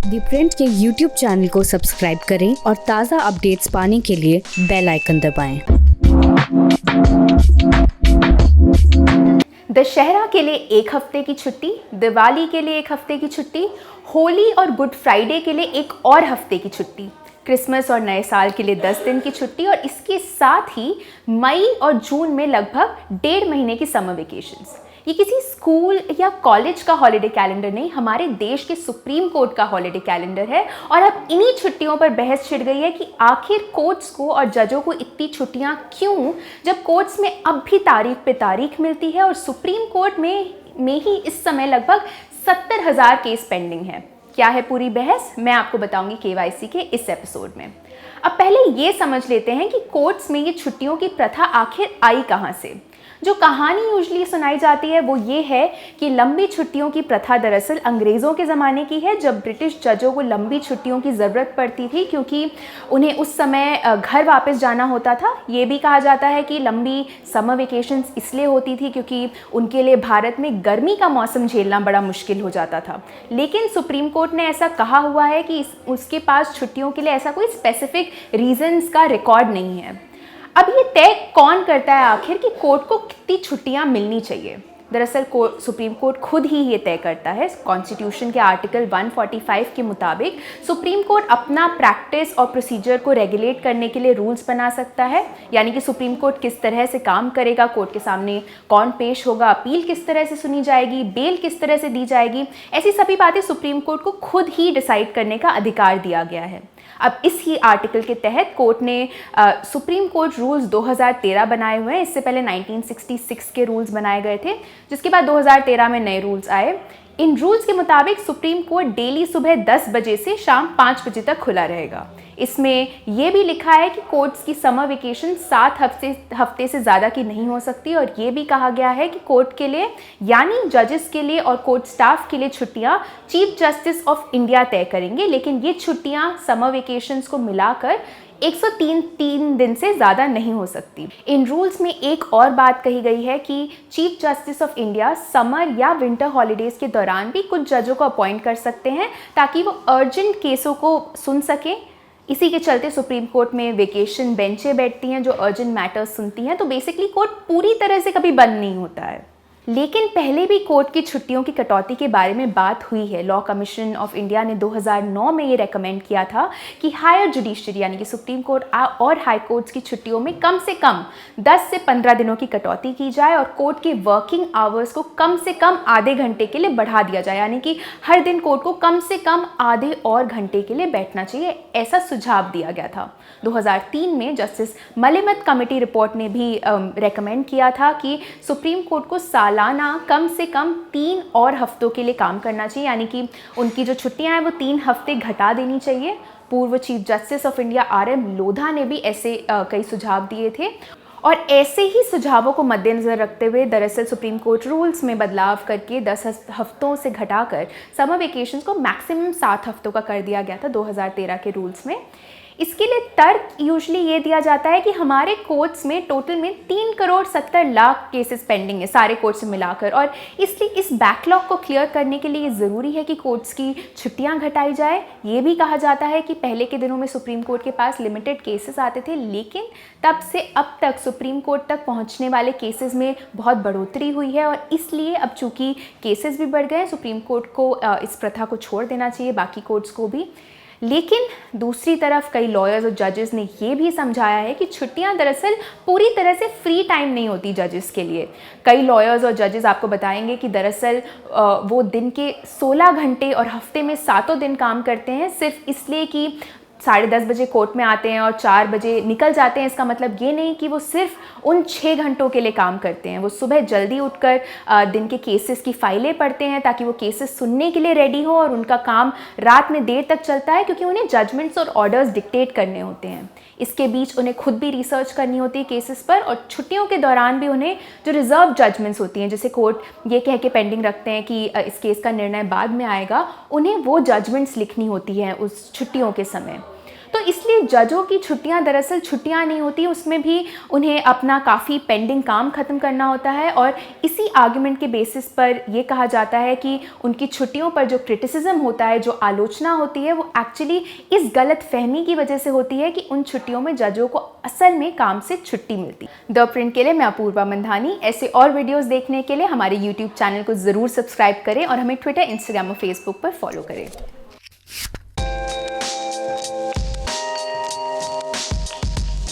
दी print के YouTube channel को subscribe करें और ताज़ा अपडेट्स पाने के लिए बेल आइकन दबाएं। दशहरा के लिए एक हफ्ते की छुट्टी, दिवाली के लिए एक हफ्ते की छुट्टी, होली और गुड फ्राइडे के लिए एक और हफ्ते की छुट्टी, क्रिसमस और नए साल के लिए 10 दिन की छुट्टी और इसके साथ ही मई और जून में लगभग 1.5 महीने की समर वेकेशंस। ये किसी स्कूल या कॉलेज का हॉलिडे कैलेंडर नहीं, हमारे देश के सुप्रीम कोर्ट का हॉलिडे कैलेंडर है। और अब इन्हीं छुट्टियों पर बहस छिड़ गई है कि आखिर कोर्ट्स को और जजों को इतनी छुट्टियां क्यों, जब कोर्ट्स में अब भी तारीख पे तारीख मिलती है और सुप्रीम कोर्ट में ही इस समय लगभग 70,000 केस पेंडिंग है। क्या है पूरी बहस, मैं आपको बताऊंगी केवाईसी के इस एपिसोड में। अब पहले ये समझ लेते हैं कि कोर्ट्स में ये छुट्टियों की प्रथा आखिर आई कहाँ से। जो कहानी यूजुअली सुनाई जाती है वो ये है कि लंबी छुट्टियों की प्रथा दरअसल अंग्रेज़ों के ज़माने की है, जब ब्रिटिश जजों को लंबी छुट्टियों की ज़रूरत पड़ती थी क्योंकि उन्हें उस समय घर वापस जाना होता था। ये भी कहा जाता है कि लंबी समर वेकेशंस इसलिए होती थी क्योंकि उनके लिए भारत में गर्मी का मौसम झेलना बड़ा मुश्किल हो जाता था। लेकिन सुप्रीम कोर्ट ने ऐसा कहा हुआ है कि उसके पास छुट्टियों के लिए ऐसा कोई स्पेसिफिक रीजंस का रिकॉर्ड नहीं है। अब ये तय कौन करता है आखिर कि कोर्ट को कितनी छुट्टियां मिलनी चाहिए। दरअसल सुप्रीम कोर्ट खुद ही ये तय करता है। कॉन्स्टिट्यूशन के आर्टिकल 145 के मुताबिक सुप्रीम कोर्ट अपना प्रैक्टिस और प्रोसीजर को रेगुलेट करने के लिए रूल्स बना सकता है, यानी कि सुप्रीम कोर्ट किस तरह से काम करेगा, कोर्ट के सामने कौन पेश होगा, अपील किस तरह से सुनी जाएगी, बेल किस तरह से दी जाएगी, ऐसी सभी बातें सुप्रीम कोर्ट को खुद ही डिसाइड करने का अधिकार दिया गया है। अब इस ही आर्टिकल के तहत कोर्ट ने सुप्रीम कोर्ट रूल्स 2013 बनाए हुए हैं। इससे पहले 1966 के रूल्स बनाए गए थे, जिसके बाद 2013 में नए रूल्स आए। इन रूल्स के मुताबिक सुप्रीम कोर्ट डेली सुबह 10 बजे से शाम 5 बजे तक खुला रहेगा। इसमें यह भी लिखा है कि कोर्ट्स की समर वेकेशन 7 हफ्ते से ज़्यादा की नहीं हो सकती और ये भी कहा गया है कि कोर्ट के लिए यानी जजेस के लिए और कोर्ट स्टाफ के लिए छुट्टियां चीफ जस्टिस ऑफ इंडिया तय करेंगे, लेकिन ये छुट्टियां समर वेकेशंस को मिलाकर 103 दिन से ज़्यादा नहीं हो सकती। इन रूल्स में एक और बात कही गई है कि chief justice of India summer या विंटर हॉलीडेज़ के दौरान भी कुछ जजों को अपॉइंट कर सकते हैं ताकि वो अर्जेंट केसों को सुन सकें। इसी के चलते सुप्रीम कोर्ट में वेकेशन बेंचें बैठती हैं जो अर्जेंट मैटर्स सुनती हैं। तो बेसिकली कोर्ट पूरी तरह से कभी बंद नहीं होता है। लेकिन पहले भी कोर्ट की छुट्टियों की कटौती के बारे में बात हुई है। लॉ कमीशन ऑफ इंडिया ने 2009 में ये रेकमेंड किया था कि हायर जुडिशरी यानी कि सुप्रीम कोर्ट और हाई कोर्ट्स की छुट्टियों में कम से कम 10 से 15 दिनों की कटौती की जाए और कोर्ट के वर्किंग आवर्स को कम से कम आधे घंटे के लिए बढ़ा दिया जाए, यानी कि हर दिन कोर्ट को कम से कम आधे और घंटे के लिए बैठना चाहिए, ऐसा सुझाव दिया गया था। 2003 में जस्टिस मलिमत कमेटी रिपोर्ट ने भी रेकमेंड किया था कि सुप्रीम कोर्ट को सालाना कम से कम 3 और हफ्तों के लिए काम करना चाहिए, यानी कि उनकी जो छुट्टियां हैं वो 3 हफ्ते घटा देनी चाहिए। पूर्व chief justice of India RM Lodha ने भी ऐसे कई सुझाव दिए थे और ऐसे ही सुझावों को मद्देनजर रखते हुए दरअसल सुप्रीम कोर्ट रूल्स में बदलाव करके 10 हफ्तों से घटाकर समर वेकेशंस को मैक्सिमम 7 हफ्तों का कर दिया गया था 2013 के रूल्स में। इसके लिए तर्क यूजुअली ये दिया जाता है कि हमारे कोर्ट्स में टोटल में 3 करोड़ 70 लाख केसेस पेंडिंग है सारे कोर्ट्स से मिलाकर, और इसलिए इस बैकलॉग को क्लियर करने के लिए ये ज़रूरी है कि कोर्ट्स की छुट्टियां घटाई जाए। ये भी कहा जाता है कि पहले के दिनों में सुप्रीम कोर्ट के पास लिमिटेड केसेस आते थे, लेकिन तब से अब तक सुप्रीम कोर्ट तक पहुंचने वाले केसेस में बहुत बढ़ोतरी हुई है और इसलिए अब चूँकि केसेस भी बढ़ गए, सुप्रीम कोर्ट को इस प्रथा को छोड़ देना चाहिए, बाकी कोर्ट्स को भी। लेकिन दूसरी तरफ कई लॉयर्स और जजेस ने ये भी समझाया है कि छुट्टियां दरअसल पूरी तरह से फ्री टाइम नहीं होती जजेस के लिए। कई लॉयर्स और जजेस आपको बताएंगे कि दरअसल वो दिन के 16 घंटे और हफ्ते में 7 दिन काम करते हैं, सिर्फ इसलिए कि 10:30 बजे कोर्ट में आते हैं और 4 बजे निकल जाते हैं। इसका मतलब ये नहीं कि वो सिर्फ उन 6 घंटों के लिए काम करते हैं। वो सुबह जल्दी उठकर दिन के केसेस की फाइलें पढ़ते हैं ताकि वो केसेस सुनने के लिए रेडी हो, और उनका काम रात में देर तक चलता है क्योंकि उन्हें जजमेंट्स और ऑर्डर्स डिक्टेट करने होते हैं। इसके बीच उन्हें खुद भी रिसर्च करनी होती है केसेस पर, और छुट्टियों के दौरान भी उन्हें जो रिजर्व जजमेंट्स होती हैं, जैसे कोर्ट ये कह के पेंडिंग रखते हैं कि इस केस का निर्णय बाद में आएगा, उन्हें वो जजमेंट्स लिखनी होती हैं उस छुट्टियों के समय। तो इसलिए जजों की छुट्टियां दरअसल छुट्टियां नहीं होती, उसमें भी उन्हें अपना काफ़ी पेंडिंग काम ख़त्म करना होता है। और इसी आर्गुमेंट के बेसिस पर ये कहा जाता है कि उनकी छुट्टियों पर जो क्रिटिसिज्म होता है, जो आलोचना होती है, वो एक्चुअली इस गलत फहमी की वजह से होती है कि उन छुट्टियों में जजों को असल में काम से छुट्टी मिलती। द प्रिंट के लिए मैं अपूर्वा मंधानी। ऐसे और वीडियोस देखने के लिए हमारे यूट्यूब चैनल को ज़रूर सब्सक्राइब करें और हमें ट्विटर, इंस्टाग्राम और फेसबुक पर फॉलो करें।